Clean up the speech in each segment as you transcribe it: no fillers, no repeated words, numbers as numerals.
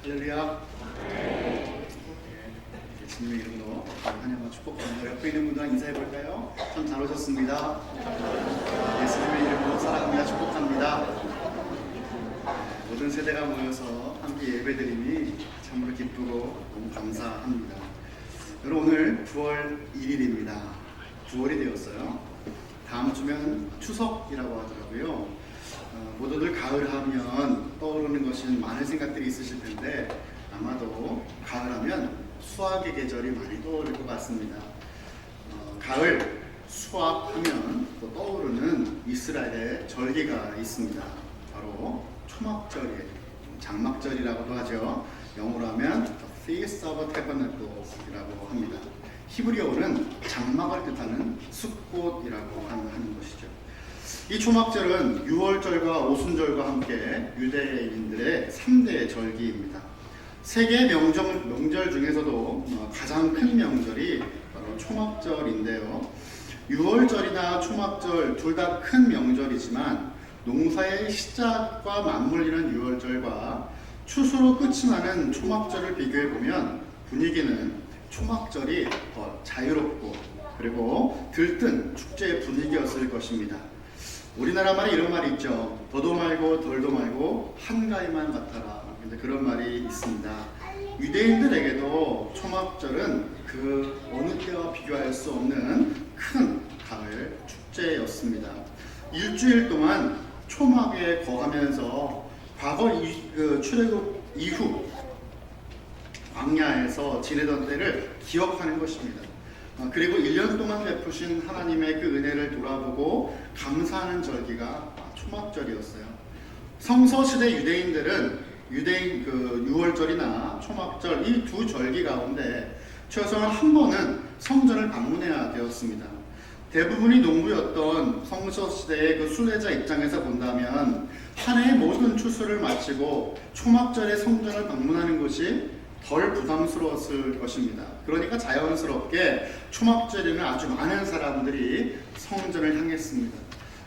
할렐루야. 예수님의 이름으로 환영과 축복합니다. 옆에 있는 분들랑 인사해 볼까요? 참 잘 오셨습니다. 예수님의 이름으로 사랑합니다. 축복합니다. 모든 세대가 모여서 함께 예배드림이 참으로 기쁘고 너무 감사합니다. 여러분, 오늘 9월 1일입니다. 9월이 되었어요. 다음 주면 추석이라고 하더라고요. 모두들 가을 하면 떠오르는 것이 많은 생각들이 있으실 텐데 아마도 가을 하면 수확의 계절이 많이 떠오를 것 같습니다. 가을 수확하면 또 떠오르는 이스라엘의 절기가 있습니다. 바로 초막절이에요. 장막절이라고도 하죠. 영어로 하면 The Feast of Tabernacles이라고 합니다. 히브리어로는 장막을 뜻하는 숫꽃이라고 하는 것이죠. 이 초막절은 유월절과 오순절과 함께 유대인들의 3대 절기입니다. 세계 명절 중에서도 가장 큰 명절이 바로 초막절인데요. 유월절이나 초막절 둘 다 큰 명절이지만 농사의 시작과 맞물리는 유월절과 추수로 끝이 나는 초막절을 비교해보면 분위기는 초막절이 더 자유롭고 그리고 들뜬 축제의 분위기였을 것입니다. 우리나라 말에 이런 말이 있죠. 더도 말고 덜도 말고 한가위만 같아라. 그런 말이 있습니다. 유대인들에게도 초막절은 그 어느 때와 비교할 수 없는 큰 가을 축제였습니다. 일주일 동안 초막에 거하면서 과거 출애굽 이후 광야에서 지내던 때를 기억하는 것입니다. 그리고 1년 동안 베푸신 하나님의 그 은혜를 돌아보고 감사하는 절기가 초막절이었어요. 성서시대 유대인들은 유월절이나 초막절 이 두 절기 가운데 최소한 한 번은 성전을 방문해야 되었습니다. 대부분이 농부였던 성서시대의 그 순례자 입장에서 본다면 한 해의 모든 추수를 마치고 초막절에 성전을 방문하는 것이 덜 부담스러웠을 것입니다. 그러니까 자연스럽게 초막절에는 아주 많은 사람들이 성전을 향했습니다.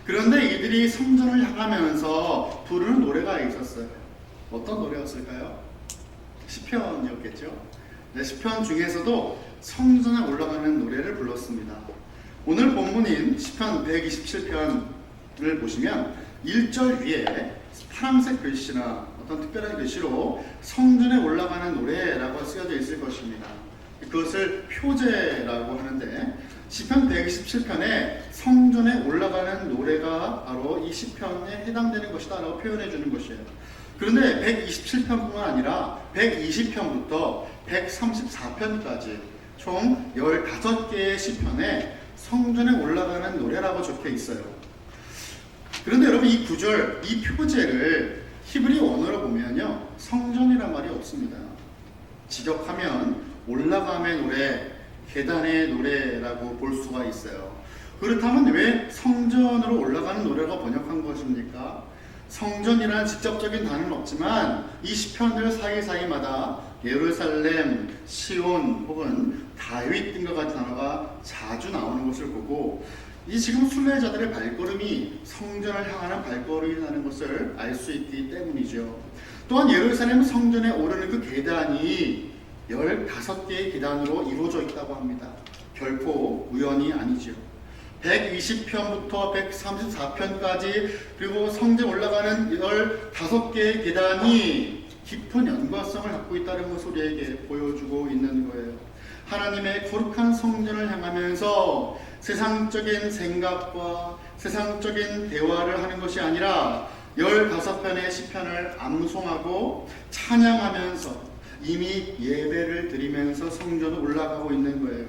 그런데 이들이 성전을 향하면서 부르는 노래가 있었어요. 어떤 노래였을까요? 시편이었겠죠. 네, 시편 중에서도 성전에 올라가는 노래를 불렀습니다. 오늘 본문인 시편 127편을 보시면 1절 위에 파란색 글씨나 어떤 특별한 글씨로 성전에 올라가는 노래라고 쓰여져 있을 것입니다. 그것을 표제라고 하는데 시편 127편에 성전에 올라가는 노래가 바로 이 시편에 해당되는 것이다 라고 표현해 주는 것이에요. 그런데 127편뿐만 아니라 120편부터 134편까지 총 15개의 시편에 성전에 올라가는 노래라고 적혀 있어요. 그런데 여러분, 이 구절, 이 표제를 히브리 원어로 보면요, 성전이란 말이 없습니다. 직역하면 올라감의 노래, 계단의 노래라고 볼 수가 있어요. 그렇다면 왜 성전으로 올라가는 노래가 번역한 것입니까? 성전이라는 직접적인 단어는 없지만 이 시편들 사이사이마다 예루살렘, 시온 혹은 다윗 등과 같은 단어가 자주 나오는 것을 보고 이 지금 순례자들의 발걸음이 성전을 향하는 발걸음이라는 것을 알 수 있기 때문이죠. 또한 예루살렘 성전에 오르는 그 계단이 15개의 계단으로 이루어져 있다고 합니다. 결코 우연이 아니죠. 120편부터 134편까지 그리고 성전에 올라가는 15개의 계단이 깊은 연관성을 갖고 있다는 것을 우리에게 보여주고 있는 거예요. 하나님의 거룩한 성전을 향하면서 세상적인 생각과 세상적인 대화를 하는 것이 아니라 15편의 시편을 암송하고 찬양하면서 이미 예배를 드리면서 성전에 올라가고 있는 거예요.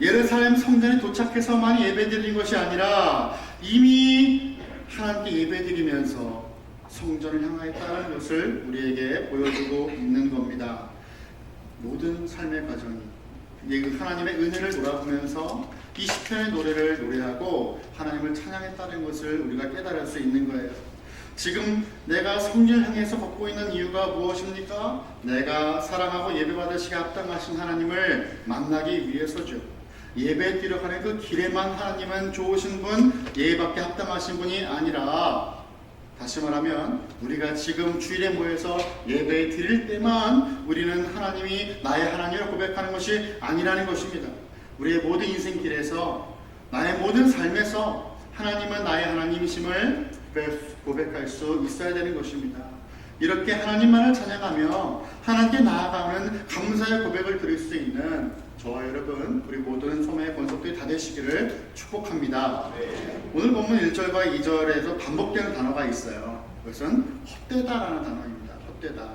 예루살렘 성전에 도착해서만 예배 드리는 것이 아니라 이미 하나님께 예배 드리면서 성전을 향하였다는 것을 우리에게 보여주고 있는 겁니다. 모든 삶의 과정이 하나님의 은혜를 돌아보면서 이 시편의 노래를 노래하고 하나님을 찬양했다는 것을 우리가 깨달을 수 있는 거예요. 지금 내가 성전을 향해서 걷고 있는 이유가 무엇입니까? 내가 사랑하고 예배받으시기에 합당하신 하나님을 만나기 위해서죠. 예배 드리러 가는 그 길에만 하나님은 좋으신 분, 예배받게 합당하신 분이 아니라 다시 말하면 우리가 지금 주일에 모여서 예배 드릴 때만 우리는 하나님이 나의 하나님을 고백하는 것이 아니라는 것입니다. 우리의 모든 인생길에서 나의 모든 삶에서 하나님은 나의 하나님이심을 고백할 수 있어야 되는 것입니다. 이렇게 하나님만을 찬양하며 하나님께 나아가는 감사의 고백을 드릴 수 있는 저와 여러분, 우리 모든 소매의 권속들이 다 되시기를 축복합니다. 오늘 본문 1절과 2절에서 반복되는 단어가 있어요. 그것은 헛되다라는 단어입니다. 헛되다.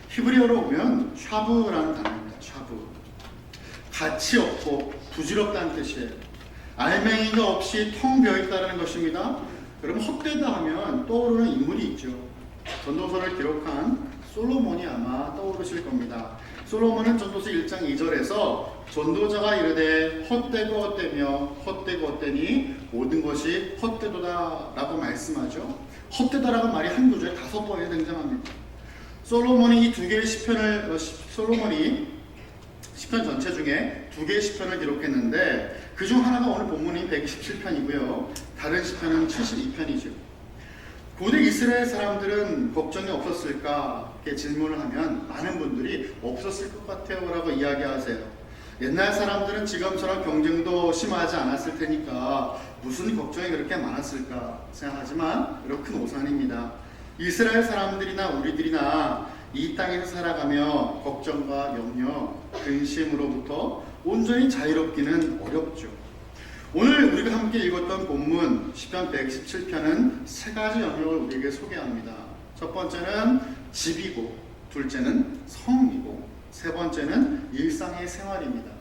히브리어로 보면 샤브라는 단어입니다. 샤브. 가치 없고 부질없다는 뜻이에요. 알맹이가 없이 텅 비어있다는 것입니다. 그럼 헛되다 하면 떠오르는 인물이 있죠. 전도서를 기록한 솔로몬이 아마 떠오르실 겁니다. 솔로몬은 전도서 1장 2절에서 전도자가 이르되 헛되고 헛되며 헛되고 헛되니 모든 것이 헛되도다 라고 말씀하죠. 헛되다라고 말이 한 구절에 5번에 등장합니다. 솔로몬이 이 두 개의 솔로몬이 시편 전체 중에 2개의 시편을 기록했는데 그 중 하나가 오늘 본문인 127편이고요. 다른 시편은 72편이죠. 고대 이스라엘 사람들은 걱정이 없었을까? 이렇게 질문을 하면 많은 분들이 없었을 것 같아요 라고 이야기하세요. 옛날 사람들은 지금처럼 경쟁도 심하지 않았을 테니까 무슨 걱정이 그렇게 많았을까 생각하지만 이렇게 오산입니다. 이스라엘 사람들이나 우리들이나 이 땅에서 살아가며 걱정과 염려, 근심으로부터 온전히 자유롭기는 어렵죠. 오늘 우리가 함께 읽었던 본문 시편 117편은 3가지 영역을 우리에게 소개합니다. 첫 번째는 집이고, 둘째는 성이고, 세 번째는 일상의 생활입니다.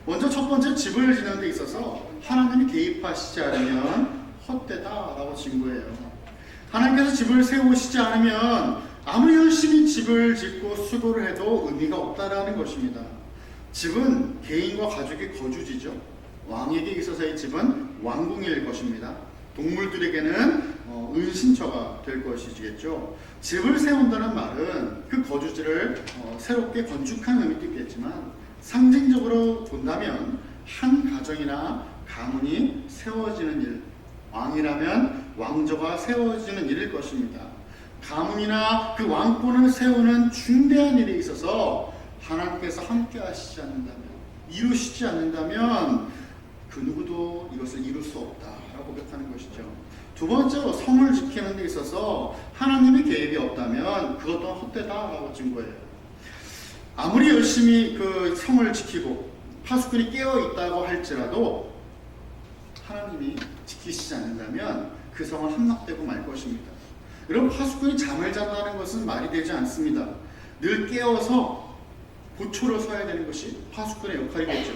먼저 첫 번째 집을 짓는 데 있어서 하나님이 개입하시지 않으면 헛되다라고 징조해요. 하나님께서 집을 세우시지 않으면 아무리 열심히 집을 짓고 수고를 해도 의미가 없다라는 것입니다. 집은 개인과 가족의 거주지죠. 왕에게 있어서의 집은 왕궁일 것입니다. 동물들에게는 은신처가 될 것이겠죠. 집을 세운다는 말은 그 거주지를 새롭게 건축한 의미도 있겠지만 상징적으로 본다면 한 가정이나 가문이 세워지는 일, 왕이라면 왕조가 세워지는 일일 것입니다. 가문이나 그 왕권을 세우는 중대한 일에 있어서 하나님께서 함께 하시지 않는다면, 이루시지 않는다면 그 누구도 이것을 이룰 수 없다라고 고백하는 것이죠. 두 번째로 성을 지키는 데 있어서 하나님의 개입이 없다면 그것 또한 헛되다라고 증거해요. 아무리 열심히 그 성을 지키고 파수꾼이 깨어 있다고 할지라도 하나님이 지키시지 않는다면 그 성은 함락되고 말 것입니다. 여러분, 파수꾼이 잠을 잔다는 것은 말이 되지 않습니다. 늘 깨어서 보초를 서야 되는 것이 파수꾼의 역할이겠죠.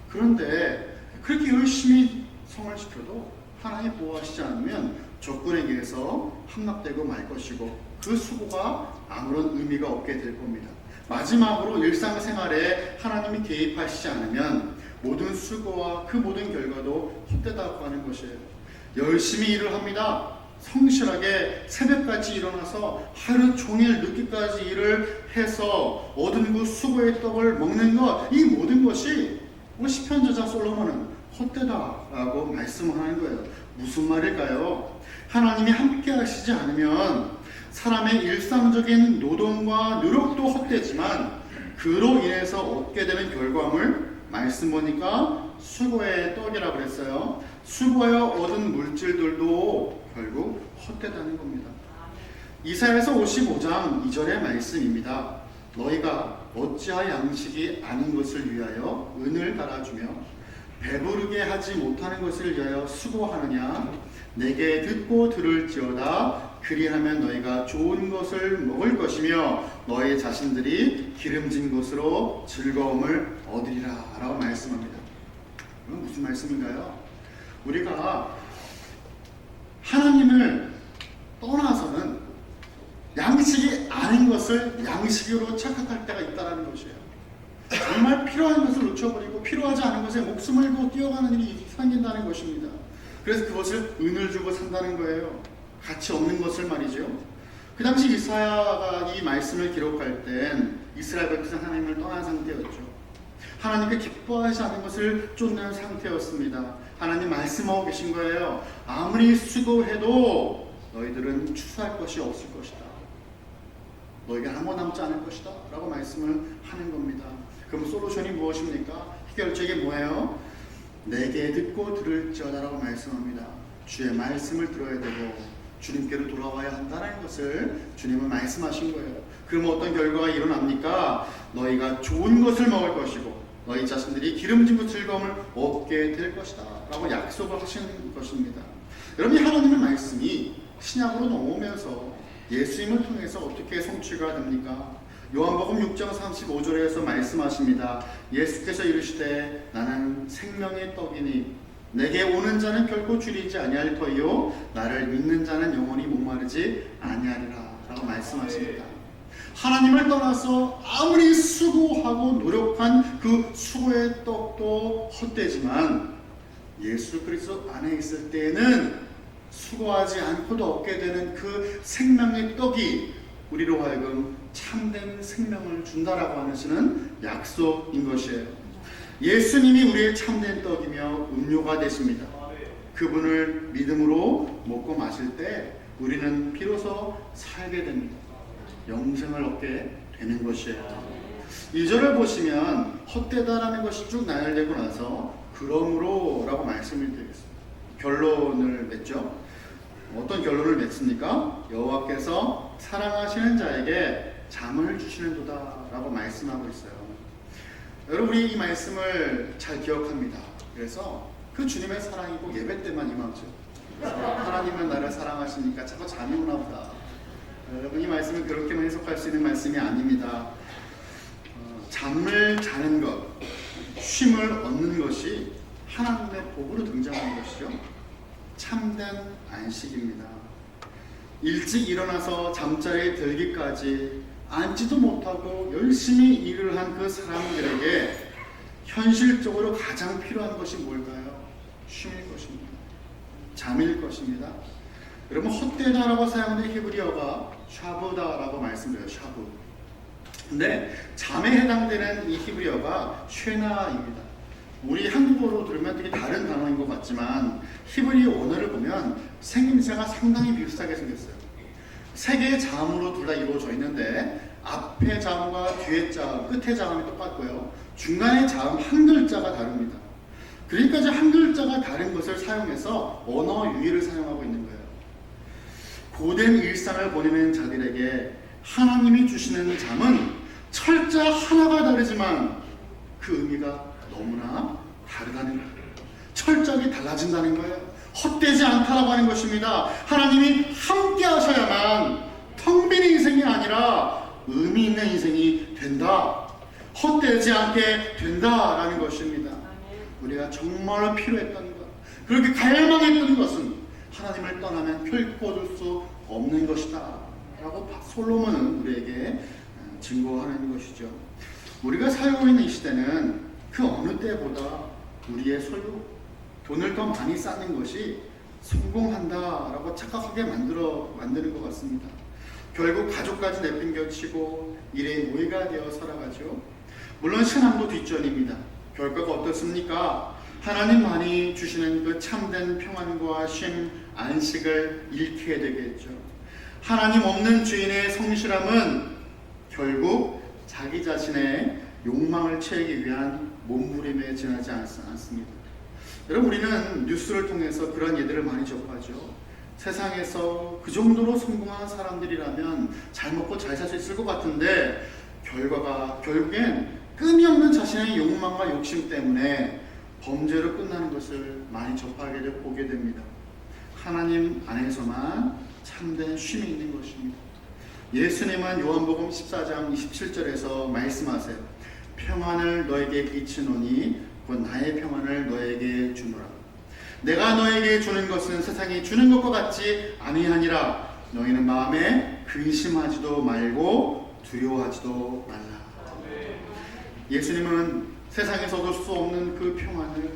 그런데 그렇게 열심히 성을 지켜도 하나님 보호하시지 않으면 적군에게 의해서 함락되고 말 것이고 그 수고가 아무런 의미가 없게 될 겁니다. 마지막으로 일상생활에 하나님이 개입하시지 않으면 모든 수고와 그 모든 결과도 헛되다고 하는 것이에요. 열심히 일을 합니다. 성실하게 새벽까지 일어나서 하루 종일 늦게까지 일을 해서 얻은 그 수고의 떡을 먹는 것, 이 모든 것이 시편 저자 솔로몬은 헛되다라고 말씀하는 거예요. 무슨 말일까요? 하나님이 함께 하시지 않으면 사람의 일상적인 노동과 노력도 헛되지만 그로 인해서 얻게 되는 결과물, 말씀 보니까 수고의 떡이라고 그랬어요. 수고하여 얻은 물질들도 결국 헛되다는 겁니다. 이사야서 55장 2절의 말씀입니다. 너희가 어찌하여 양식이 아닌 것을 위하여 은을 달아주며 배부르게 하지 못하는 것을 위하여 수고하느냐? 내게 듣고 들을지어다. 그리하면 너희가 좋은 것을 먹을 것이며 너희 자신들이 기름진 것으로 즐거움을 얻으리라 라고 말씀합니다. 이건 무슨 말씀인가요? 우리가 하나님을 떠나서는 양식이 아닌 것을 양식으로 착각할 때가 있다는 것이에요. 정말 필요한 것을 놓쳐버리고 필요하지 않은 것에 목숨을 걸고 뛰어가는 일이 생긴다는 것입니다. 그래서 그것을 은을 주고 산다는 거예요. 가치 없는 것을 말이죠. 그 당시 이사야가 이 말씀을 기록할 땐 이스라엘 백성 하나님을 떠난 상태였죠. 하나님께 기뻐하지 않은 것을 쫓는 상태였습니다. 하나님 말씀하고 계신 거예요. 아무리 수고해도 너희들은 추수할 것이 없을 것이다. 너희가 아무 남지 않을 것이다 라고 말씀을 하는 겁니다. 그럼 솔루션이 무엇입니까? 해결책이 뭐예요? 내게 듣고 들을지어다 라고 말씀합니다. 주의 말씀을 들어야 되고 주님께로 돌아와야 한다는 것을 주님은 말씀하신 거예요. 그럼 어떤 결과가 일어납니까? 너희가 좋은 것을 먹을 것이고 너희 자신들이 기름진 즐거움을 얻게 될 것이다 라고 약속을 하신 것입니다. 여러분, 이 하나님의 말씀이 신약으로 넘어오면서 예수님을 통해서 어떻게 성취가 됩니까? 요한복음 6장 35절에서 말씀하십니다. 예수께서 이르시되 나는 생명의 떡이니 내게 오는 자는 결코 줄이지 아니할 터이요 나를 믿는 자는 영원히 목마르지 아니하리라 라고 말씀하십니다. 하나님을 떠나서 아무리 수고하고 노력한 그 수고의 떡도 헛되지만 예수 그리스도 안에 있을 때에는 수고하지 않고도 얻게 되는 그 생명의 떡이 우리로 하여금 참된 생명을 준다라고 하시는 약속인 것이에요. 예수님이 우리의 참된 떡이며 음료가 되십니다. 그분을 믿음으로 먹고 마실 때 우리는 비로소 살게 됩니다. 영생을 얻게 되는 것이에요. 2절을 보시면 헛되다라는 것이 쭉 나열되고 나서 그러므로 라고 말씀을 드리겠습니다. 결론을 맺죠. 어떤 결론을 맺습니까? 여호와께서 사랑하시는 자에게 잠을 주시는도다 라고 말씀하고 있어요. 여러분, 우리 이 말씀을 잘 기억합니다. 그래서 그 주님의 사랑이 꼭 예배 때만 임하죠. 하나님은 나를 사랑하시니까 자꾸 잠이 오나 보다. 여러분, 이 말씀은 그렇게만 해석할 수 있는 말씀이 아닙니다. 잠을 자는 것, 쉼을 얻는 것이 하나님의 복으로 등장하는 것이죠. 참된 안식입니다. 일찍 일어나서 잠자리에 들기까지 앉지도 못하고 열심히 일을 한 그 사람들에게 현실적으로 가장 필요한 것이 뭘까요? 쉼일 것입니다. 잠일 것입니다. 여러분, 헛되다라고 사용하는 히브리어가 샤브다라고 말씀드려요. 샤브. 근데 잠에 해당되는 이 히브리어가 쉐나입니다. 우리 한국어로 들으면 되게 다른 단어인 것 같지만 히브리 언어를 보면 생김새가 상당히 비슷하게 생겼어요. 세 개의 자음으로 둘 다 이루어져 있는데 앞에 자음과 뒤에 자음, 끝에 자음이 똑같고요. 중간에 자음 한 글자가 다릅니다. 그러니까 이제 한 글자가 다른 것을 사용해서 언어 유희를 사용하고 있는 거예요. 고된 일상을 보내는 자들에게 하나님이 주시는 잠은 철자 하나가 다르지만 그 의미가 너무나 다르다는 거예요. 철저하게 달라진다는 거예요. 헛되지 않다라고 하는 것입니다. 하나님이 함께 하셔야만 텅 빈 인생이 아니라 의미 있는 인생이 된다. 헛되지 않게 된다라는 것입니다. 우리가 정말 필요했던 것, 그렇게 갈망했던 것은 하나님을 떠나면 결코 얻을 수 없는 것이다 라고 솔로몬은 우리에게 증거하는 것이죠. 우리가 살고 있는 이 시대는 그 어느 때보다 우리의 소유, 돈을 더 많이 쌓는 것이 성공한다라고 착각하게 만드는 것 같습니다. 결국 가족까지 내팽겨치고 일에 모의가 되어 살아가죠. 물론 신앙도 뒷전입니다. 결과가 어떻습니까? 하나님만이 주시는 그 참된 평안과 쉼, 안식을 잃게 되겠죠. 하나님 없는 주인의 성실함은 결국 자기 자신의 욕망을 채우기 위한 몸부림에 지나지 않습니다. 여러분, 우리는 뉴스를 통해서 그런 예들을 많이 접하죠. 세상에서 그 정도로 성공한 사람들이라면 잘 먹고 잘 살 수 있을 것 같은데 결과가 결국엔 끊임없는 자신의 욕망과 욕심 때문에 범죄로 끝나는 것을 많이 접하게 되고 보게 됩니다. 하나님 안에서만 참된 쉼이 있는 것입니다. 예수님은 요한복음 14장 27절에서 말씀하세요. 평안을 너에게 끼치노니 곧 나의 평안을 너에게 주노라. 내가 너에게 주는 것은 세상이 주는 것과 같지 아니하니라. 너희는 마음에 근심하지도 말고 두려워하지도 말라. 예수님은 세상에서 얻을 수 없는 그 평안을,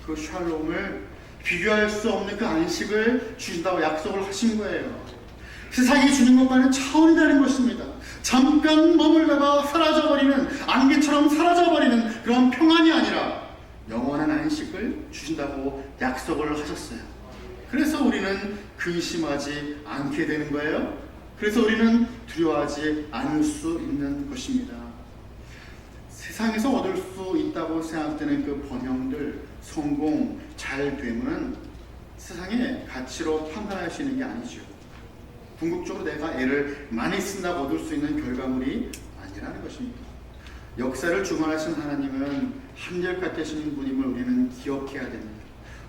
그 샬롬을, 비교할 수 없는 그 안식을 주신다고 약속을 하신 거예요. 세상이 주는 것과는 차원이 다른 것입니다. 잠깐 머물다가 사라져버리는, 안개처럼 사라져버리는 그런 평안이 아니라 영원한 안식을 주신다고 약속을 하셨어요. 그래서 우리는 근심하지 않게 되는 거예요. 그래서 우리는 두려워하지 않을 수 있는 것입니다. 세상에서 얻을 수 있다고 생각되는 그 번영들, 성공, 잘됨은 세상의 가치로 판단할 수 있는 게 아니죠. 궁극적으로 내가 애를 많이 쓴다고 얻을 수 있는 결과물이 아니라는 것입니다. 역사를 주관하신 하나님은 한결같으신 분임을 우리는 기억해야 됩니다.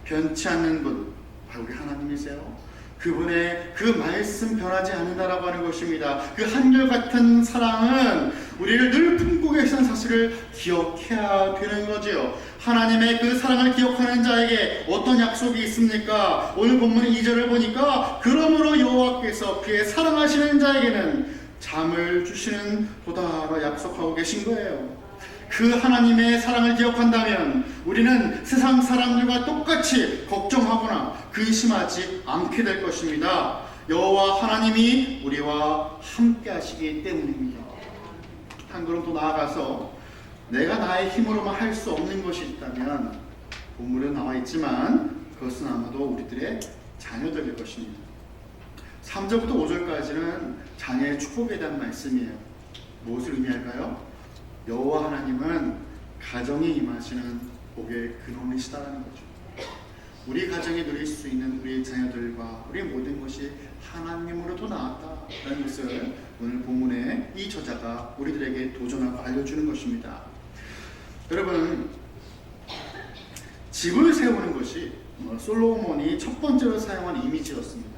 변치 않는 분, 바로 우리 하나님이세요. 그분의 그 말씀 변하지 않는다라고 하는 것입니다. 그 한결같은 사랑은 우리를 늘 품고 계시는 사실을 기억해야 되는 거지요. 하나님의 그 사랑을 기억하는 자에게 어떤 약속이 있습니까? 오늘 본문 2절을 보니까 그러므로 여호와께서 그의 사랑하시는 자에게는 잠을 주시는 도다라 약속하고 계신 거예요. 그 하나님의 사랑을 기억한다면 우리는 세상 사람들과 똑같이 걱정하거나 근심하지 않게 될 것입니다. 여호와 하나님이 우리와 함께 하시기 때문입니다. 한 걸음 더 나아가서 내가 나의 힘으로만 할 수 없는 것이 있다면 본문에 나와 있지만 그것은 아마도 우리들의 자녀들일 것입니다. 3절부터 5절까지는 자녀의 축복에 대한 말씀이에요. 무엇을 의미할까요? 여호와 하나님은 가정에 임하시는 복의 근원이시다라는 거죠. 우리 가정에 누릴 수 있는 우리 자녀들과 우리 모든 것이 하나님으로부터 나왔다라는 것을 오늘 본문에 이 저자가 우리들에게 도전하고 알려주는 것입니다. 여러분, 집을 세우는 것이 솔로몬이 첫 번째로 사용한 이미지였습니다.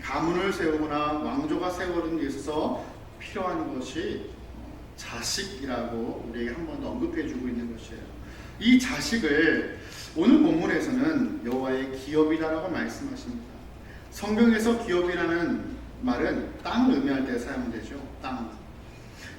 가문을 세우거나 왕조가 세우는 데 있어서 필요한 것이 자식이라고 우리에게 한 번 더 언급해주고 있는 것이에요. 이 자식을 오늘 본문에서는 여호와의 기업이다라고 말씀하십니다. 성경에서 기업이라는 말은 땅을 의미할 때 사용되죠. 땅.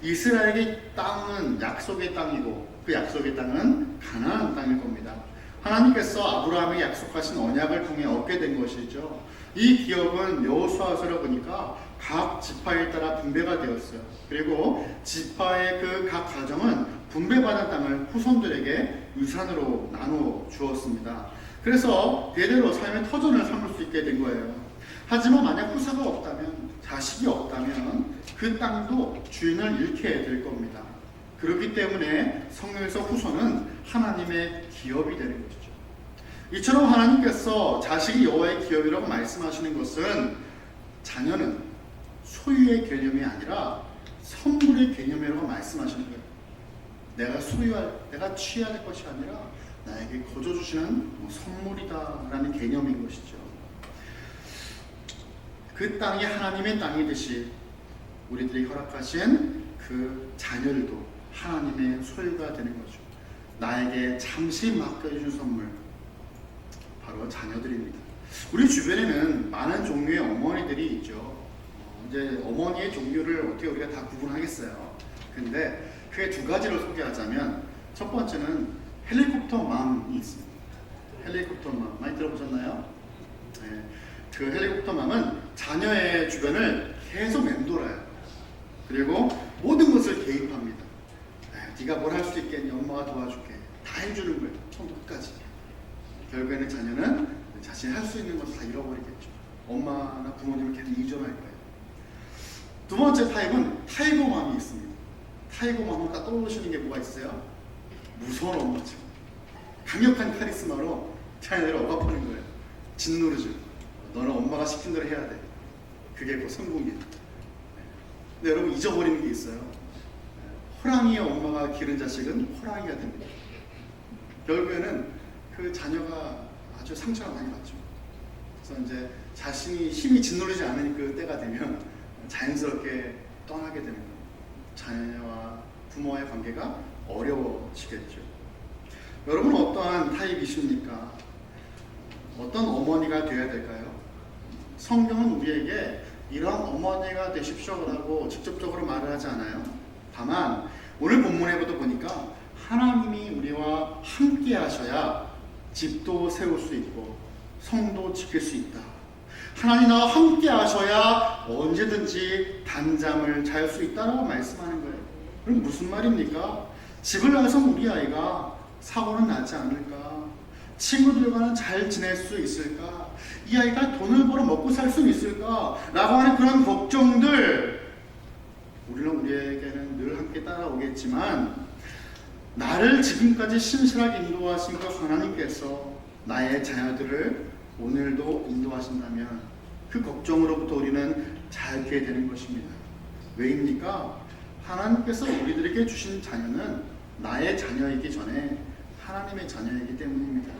이스라엘의 땅은 약속의 땅이고 그 약속의 땅은 가나안 땅일 겁니다. 하나님께서 아브라함에게 약속하신 언약을 통해 얻게 된 것이죠. 이 기업은 여호수아서를 보니까 각 지파에 따라 분배가 되었어요. 그리고 지파의 그 각 가정은 분배받은 땅을 후손들에게 유산으로 나누어 주었습니다. 그래서 대대로 삶의 터전을 삼을 수 있게 된 거예요. 하지만 만약 후사가 없다면, 자식이 없다면 그 땅도 주인을 잃게 될 겁니다. 그렇기 때문에 성경에서 후손은 하나님의 기업이 되는 것이죠. 이처럼 하나님께서 자식이 여호와의 기업이라고 말씀하시는 것은 자녀는 소유의 개념이 아니라 선물의 개념이라고 말씀하시는 거예요. 내가 취해야 될 것이 아니라 나에게 거저주시는 선물이다라는 개념인 것이죠. 그 땅이 하나님의 땅이듯이 우리들이 허락하신 그 자녀들도 하나님의 소유가 되는 거죠. 나에게 잠시 맡겨주신 선물, 바로 자녀들입니다. 우리 주변에는 많은 종류의 어머니들이 있죠. 이제 어머니의 종류를 어떻게 우리가 다 구분하겠어요. 근데 크게 두 가지를 소개하자면 첫 번째는 헬리콥터 맘이 있습니다. 헬리콥터 맘 많이 들어보셨나요? 네. 그 헬리콥터 맘은 자녀의 주변을 계속 맴돌아요. 그리고 모든 것을 개입합니다. 네가 뭘 할 수 있겠니? 엄마가 도와줄게. 다 해주는 거예요. 처음부터 끝까지. 결국에는 자녀는 자신이 할 수 있는 것을 다 잃어버리겠죠. 엄마나 부모님을 계속 의존할 거예요. 두 번째 타입은 타이거맘이 있습니다. 타이거맘은 딱 떠오르시는 게 뭐가 있어요? 무서운 엄마죠. 강력한 카리스마로 자녀들을 억압하는 거예요. 짓누르죠. 너는 엄마가 시킨 대로 해야 돼. 그게 뭐 성공이에요. 근데 여러분 잊어버리는 게 있어요. 호랑이의 엄마가 기른 자식은 호랑이가 됩니다. 결국에는 그 자녀가 아주 상처가 많이 받죠. 그래서 이제 자신이 힘이 짓누르지 않은 그 때가 되면 자연스럽게 떠나게 되는 거예요. 자녀와 부모와의 관계가 어려워지겠죠. 여러분 어떠한 타입이십니까? 어떤 어머니가 되어야 될까요? 성경은 우리에게 이런 어머니가 되십시오라고 직접적으로 말을 하지 않아요. 다만 오늘 본문에도 보니까 하나님이 우리와 함께 하셔야 집도 세울 수 있고 성도 지킬 수 있다. 하나님 나와 함께 하셔야 언제든지 단잠을 잘 수 있다라고 말씀하는 거예요. 그럼 무슨 말입니까? 집을 나가서 우리 아이가 사고는 나지 않을까? 친구들과는 잘 지낼 수 있을까? 이 아이가 돈을 벌어 먹고 살 수 있을까? 라고 하는 그런 걱정들, 우리에게는 늘 함께 따라오겠지만, 나를 지금까지 신실하게 인도하신 그 하나님께서 나의 자녀들을 오늘도 인도하신다면 그 걱정으로부터 우리는 잘 피해 되는 것입니다. 왜입니까? 하나님께서 우리들에게 주신 자녀는 나의 자녀이기 전에 하나님의 자녀이기 때문입니다.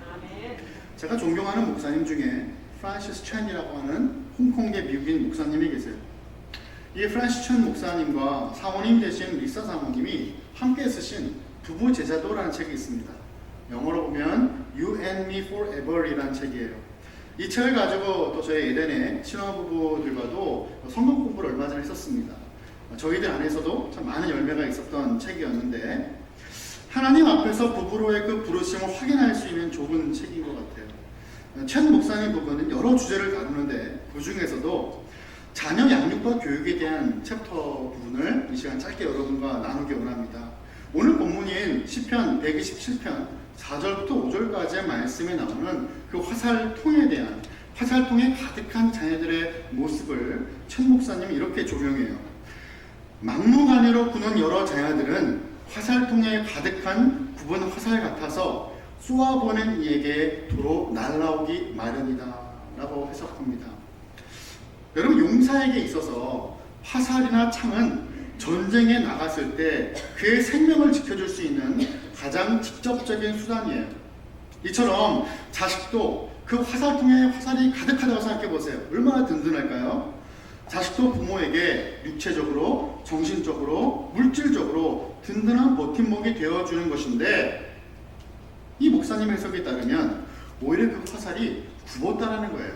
제가 존경하는 목사님 중에 프란시스 첸이라고 하는 홍콩계 미국인 목사님이 계세요. 이 프란시스 첸 목사님과 사모님 되신 리사 사모님이 함께 쓰신 부부 제자도라는 책이 있습니다. 영어로 보면 You and Me Forever 이라는 책이에요. 이 책을 가지고 또 저희 에덴의 신혼부부들과도 성경 공부를 얼마 전에 했었습니다. 저희들 안에서도 참 많은 열매가 있었던 책이었는데, 하나님 앞에서 부부로의 그 부르심을 확인할 수 있는 좋은 책인 것 같아요. 첸 목사님 부부는 여러 주제를 다루는데 그 중에서도 자녀 양육과 교육에 대한 챕터 부분을 이 시간 짧게 여러분과 나누기 원합니다. 오늘 본문인 시편 127편 4절부터 5절까지의 말씀에 나오는 그 화살통에 대한, 화살통에 가득한 자녀들의 모습을 첸 목사님이 이렇게 조명해요. 막무가내로 구는 여러 자녀들은 화살통에 가득한 굽은 화살 같아서 쏘아보낸 이에게 도로 날아오기 마련이다 라고 해석합니다. 여러분, 용사에게 있어서 화살이나 창은 전쟁에 나갔을 때 그의 생명을 지켜줄 수 있는 가장 직접적인 수단이에요. 이처럼 자식도 그 화살통에 화살이 가득하다고 생각해 보세요. 얼마나 든든할까요? 자식도 부모에게 육체적으로, 정신적으로, 물질적으로 든든한 버팀목이 되어주는 것인데, 이 목사님 해석에 따르면 오히려 그 화살이 굽었다라는 거예요.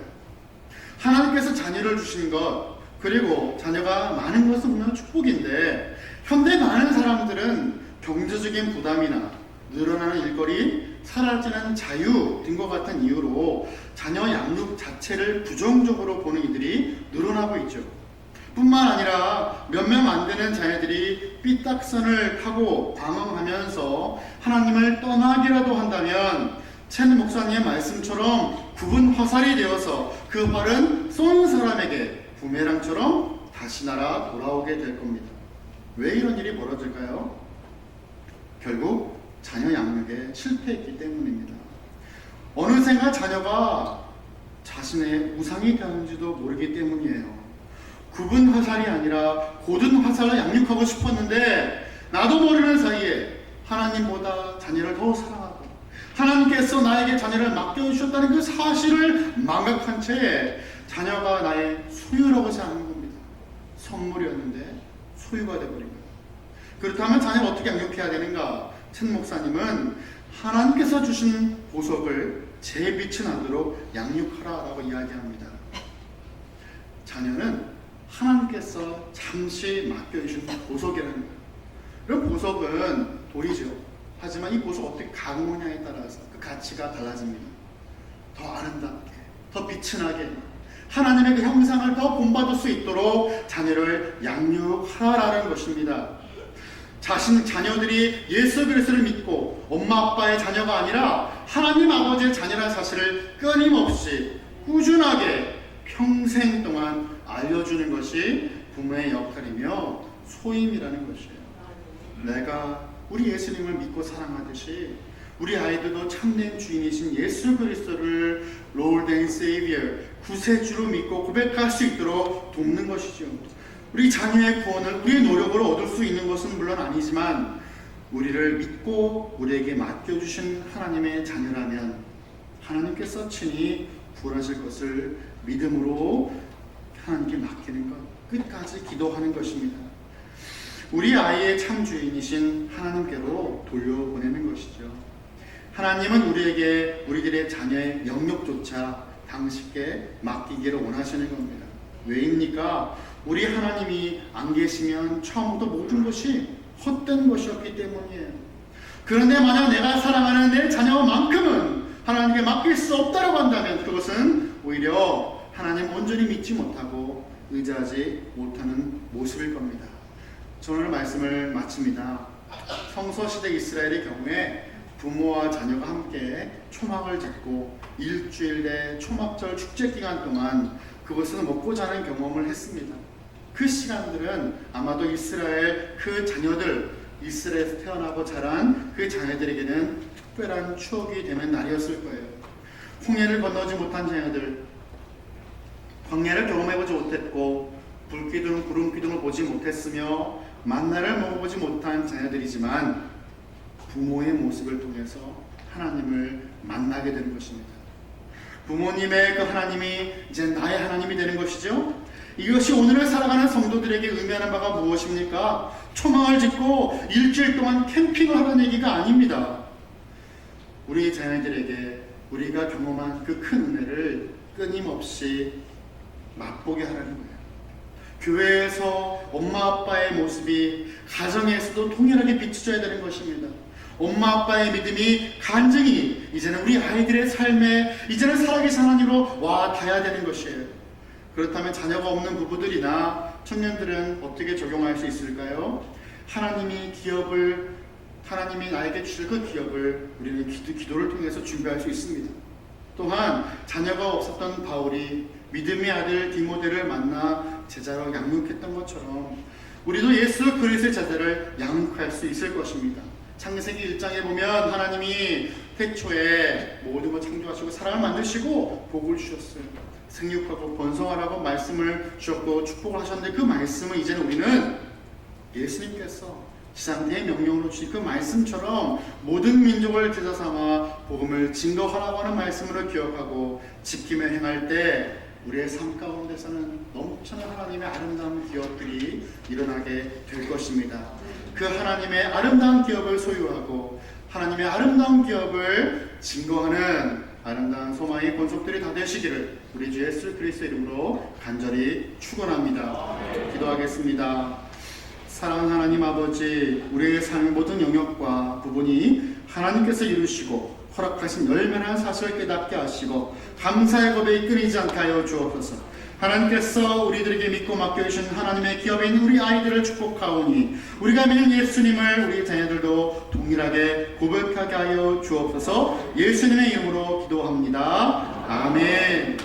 하나님께서 자녀를 주신 것, 그리고 자녀가 많은 것은 분명 축복인데, 현대 많은 사람들은 경제적인 부담이나 늘어나는 일거리, 사라지는 자유 등과 같은 이유로 자녀 양육 자체를 부정적으로 보는 이들이 늘어나고 있죠. 뿐만 아니라 몇 명 안 되는 자녀들이 삐딱선을 타고 방황하면서 하나님을 떠나기라도 한다면 첸 목사님의 말씀처럼 굽은 화살이 되어서 그 활은 쏜 사람에게 부메랑처럼 다시 날아 돌아오게 될 겁니다. 왜 이런 일이 벌어질까요? 결국 자녀 양육에 실패했기 때문입니다. 어느샌가 자녀가 자신의 우상이 되었는지도 모르기 때문이에요. 굽은 화살이 아니라 고든 화살로 양육하고 싶었는데 나도 모르는 사이에 하나님보다 자녀를 더 사랑하고 하나님께서 나에게 자녀를 맡겨주셨다는 그 사실을 망각한 채 자녀가 나의 소유라고 생각하는 겁니다. 선물이었는데 소유가 되어버린 거예요. 그렇다면 자녀를 어떻게 양육해야 되는가? 첸 목사님은 하나님께서 주신 보석을 제 빛이 나도록 양육하라라고 이야기합니다. 자녀는 하나님께서 잠시 맡겨주신 보석이라는 거예요. 이런 보석은 돌이죠. 하지만 이 보석 어떻게 가공하냐에 따라서 그 가치가 달라집니다. 더 아름답게, 더 빛이 나게, 하나님의 그 형상을 더 본받을 수 있도록 자녀를 양육하라는 것입니다. 자녀들이 예수 그리스도를 믿고 엄마 아빠의 자녀가 아니라 하나님 아버지의 자녀라는 사실을 끊임없이 꾸준하게 평생 동안 알려주는 것이 부모의 역할이며 소임이라는 것이에요. 내가 우리 예수님을 믿고 사랑하듯이 우리 아이들도 참된 주인이신 예수 그리스도를 Lord and Savior, 구세주로 믿고 고백할 수 있도록 돕는 것이죠. 우리 자녀의 구원을 우리의 노력으로 얻을 수 있는 것은 물론 아니지만 우리를 믿고 우리에게 맡겨주신 하나님의 자녀라면 하나님께서 친히 구원하실 것을 믿음으로 하나님께 맡기는 것, 끝까지 기도하는 것입니다. 우리 아이의 참 주인이신 하나님께로 돌려보내는 것이죠. 하나님은 우리에게 우리들의 자녀의 영역조차 당신께 맡기기를 원하시는 겁니다. 왜입니까? 우리 하나님이 안 계시면 처음부터 모든 것이 헛된 것이었기 때문이에요. 그런데 만약 내가 사랑하는 내 자녀만큼은 하나님께 맡길 수 없다고 한다면 그것은 오히려 하나님 온전히 믿지 못하고 의지하지 못하는 모습일 겁니다. 저는 오늘 말씀을 마칩니다. 성서시대 이스라엘의 경우에 부모와 자녀가 함께 초막을 짓고 일주일 내 초막절 축제 기간 동안 그곳에서 먹고 자는 경험을 했습니다. 그 시간들은 아마도 이스라엘 그 자녀들, 이스라엘에서 태어나고 자란 그 자녀들에게는 특별한 추억이 되는 날이었을 거예요. 홍해를 건너지 못한 자녀들, 광야를 경험해보지 못했고 불기둥, 구름기둥을 보지 못했으며 만나를 먹어보지 못한 자녀들이지만 부모의 모습을 통해서 하나님을 만나게 되는 것입니다. 부모님의 그 하나님이 이제 나의 하나님이 되는 것이죠. 이것이 오늘을 살아가는 성도들에게 의미하는 바가 무엇입니까? 초막을 짓고 일주일 동안 캠핑을 하라는 얘기가 아닙니다. 우리 자녀들에게 우리가 경험한 그 큰 은혜를 끊임없이 맛보게 하라는 거예요. 교회에서 엄마 아빠의 모습이 가정에서도 통일하게 비춰져야 되는 것입니다. 엄마 아빠의 믿음이 간증이 이제는 우리 아이들의 삶에 이제는 살아계신 하나님으로 와 닿아야 되는 것이에요. 그렇다면 자녀가 없는 부부들이나 청년들은 어떻게 적용할 수 있을까요? 하나님이 나에게 주실 그 기업을 우리는 기도를 통해서 준비할 수 있습니다. 또한 자녀가 없었던 바울이 믿음의 아들 디모데를 만나 제자로 양육했던 것처럼 우리도 예수 그리스도의 제자를 양육할 수 있을 것입니다. 창세기 1장에 보면 하나님이 태초에 모든 것 창조하시고 사람을 만드시고 복을 주셨어요. 생육하고 번성하라고 말씀을 주셨고 축복을 하셨는데 그 말씀을 이제는 우리는 예수님께서 지상대의 명령으로 주신 그 말씀처럼 모든 민족을 제자 삼아 복음을 증거하라고 하는 말씀으로 기억하고 지키며 행할 때 우리의 삶 가운데서는 넘치는 하나님의 아름다운 기업들이 일어나게 될 것입니다. 그 하나님의 아름다운 기업을 소유하고 하나님의 아름다운 기업을 증거하는 아름다운 소망의 권속들이 다 되시기를 우리 주 예수 그리스도의 이름으로 간절히 축원합니다. 기도하겠습니다. 사랑하는 하나님 아버지, 우리의 삶의 모든 영역과 부분이 하나님께서 이루시고 허락하신 열매난 사실을 깨닫게 하시고 감사의 고백이 끊이지 않게 하여 주옵소서. 하나님께서 우리들에게 믿고 맡겨주신 하나님의 기업에 있는 우리 아이들을 축복하오니 우리가 믿는 예수님을 우리 자녀들도 동일하게 고백하게 하여 주옵소서. 예수님의 이름으로 기도합니다. 아멘.